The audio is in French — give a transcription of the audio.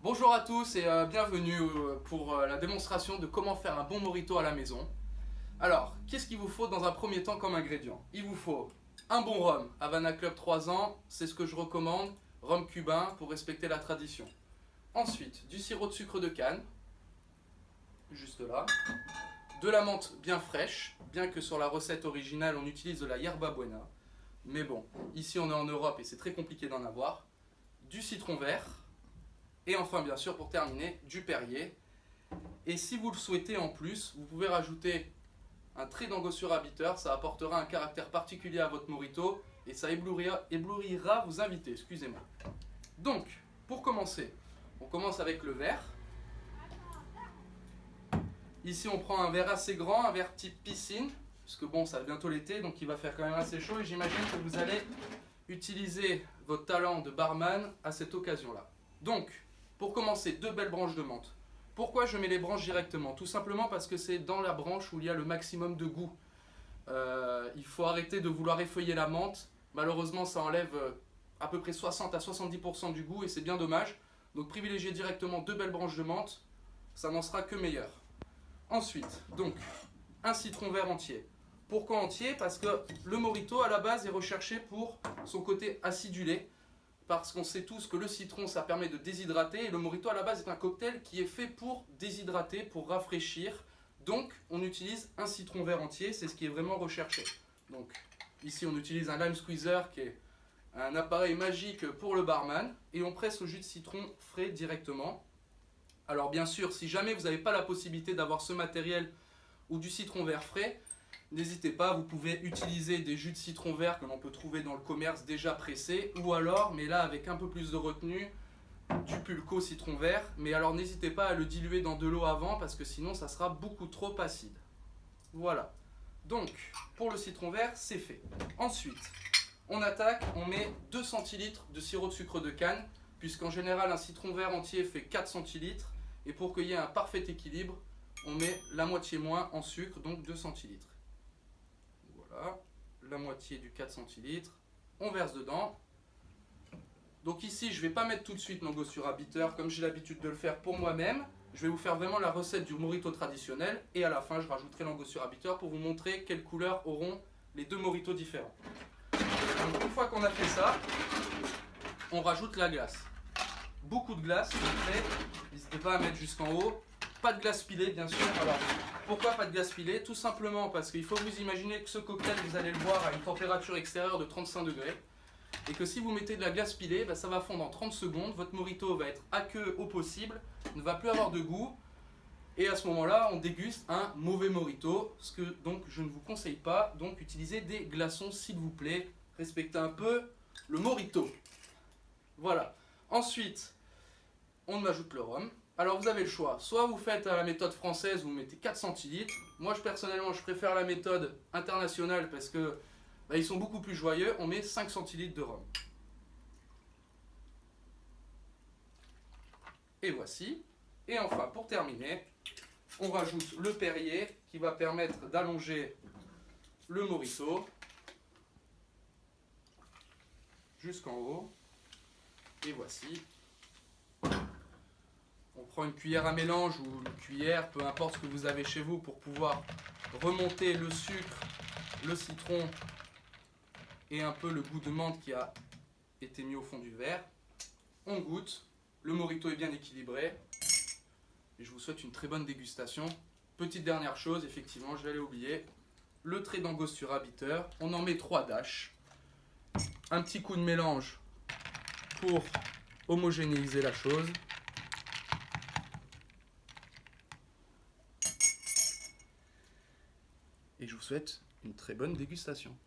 Bonjour à tous et bienvenue pour la démonstration de comment faire un bon mojito à la maison. Alors, qu'est-ce qu'il vous faut dans un premier temps comme ingrédient? Il vous faut un bon rhum, Havana Club 3 ans, c'est ce que je recommande, rhum cubain pour respecter la tradition. Ensuite, du sirop de sucre de canne, juste là. De la menthe bien fraîche, bien que sur la recette originale on utilise de la yerba buena. Mais bon, ici on est en Europe et c'est très compliqué d'en avoir. Du citron vert. Et enfin, bien sûr, pour terminer, du Perrier. Et si vous le souhaitez en plus, vous pouvez rajouter un trait d'angostura bitter, ça apportera un caractère particulier à votre mojito et ça éblouira vos invités, excusez-moi. Donc, pour commencer, on commence avec le verre. Ici, on prend un verre assez grand, un verre type piscine, parce que bon, ça va bientôt l'été, donc il va faire quand même assez chaud et j'imagine que vous allez utiliser votre talent de barman à cette occasion-là. Donc, pour commencer, 2 belles branches de menthe. Pourquoi je mets les branches directement? Tout simplement parce que c'est dans la branche où il y a le maximum de goût. Il faut arrêter de vouloir effeuiller la menthe. Malheureusement, ça enlève à peu près 60 à 70% du goût et c'est bien dommage. Donc privilégiez directement 2 belles branches de menthe, ça n'en sera que meilleur. Ensuite, donc, un citron vert entier. Pourquoi entier? Parce que le mojito à la base est recherché pour son côté acidulé. Parce qu'on sait tous que le citron ça permet de déshydrater et le mojito à la base est un cocktail qui est fait pour déshydrater, pour rafraîchir. Donc on utilise un citron vert entier, c'est ce qui est vraiment recherché. Donc ici on utilise un lime squeezer qui est un appareil magique pour le barman et on presse le jus de citron frais directement. Alors bien sûr, si jamais vous n'avez pas la possibilité d'avoir ce matériel ou du citron vert frais, n'hésitez pas, vous pouvez utiliser des jus de citron vert que l'on peut trouver dans le commerce déjà pressés, ou alors, mais là avec un peu plus de retenue, du pulco citron vert. Mais alors n'hésitez pas à le diluer dans de l'eau avant parce que sinon ça sera beaucoup trop acide. Voilà. Donc, pour le citron vert, c'est fait. Ensuite, on attaque, on met 2 centilitres de sirop de sucre de canne, puisqu'en général un citron vert entier fait 4 centilitres, et pour qu'il y ait un parfait équilibre, on met la moitié moins en sucre, donc 2 centilitres. Voilà, la moitié du 4 centilitres, on verse dedans. Donc ici, je ne vais pas mettre tout de suite l'angostura bitter comme j'ai l'habitude de le faire pour moi-même. Je vais vous faire vraiment la recette du mojito traditionnel et à la fin, je rajouterai l'angostura bitter pour vous montrer quelles couleurs auront les 2 mojitos différents. Donc, une fois qu'on a fait ça, on rajoute la glace. Beaucoup de glace, n'hésitez pas à mettre jusqu'en haut. Pas de glace pilée, bien sûr. Alors, pourquoi pas de glace pilée? Tout simplement parce qu'il faut vous imaginer que ce cocktail, vous allez le boire à une température extérieure de 35 degrés. Et que si vous mettez de la glace pilée, ça va fondre en 30 secondes. Votre mojito va être aqueux au possible, ne va plus avoir de goût. Et à ce moment-là, on déguste un mauvais mojito. Ce que donc je ne vous conseille pas. Donc utilisez des glaçons, s'il vous plaît. Respectez un peu le mojito. Voilà. Ensuite, on ajoute le rhum. Alors vous avez le choix, soit vous faites la méthode française, vous mettez 4 centilitres. Moi personnellement je préfère la méthode internationale parce que ils sont beaucoup plus joyeux. On met 5 centilitres de rhum. Et voici. Et enfin pour terminer, on rajoute le Perrier qui va permettre d'allonger le mojito jusqu'en haut. Et voici. On prend une cuillère à mélange ou une cuillère, peu importe ce que vous avez chez vous pour pouvoir remonter le sucre, le citron et un peu le goût de menthe qui a été mis au fond du verre. On goûte, le mojito est bien équilibré et je vous souhaite une très bonne dégustation. Petite dernière chose, effectivement, je l'avais oublié, le trait d'angostura bitter, on en met 3 dashes. Un petit coup de mélange pour homogénéiser la chose. Et je vous souhaite une très bonne dégustation.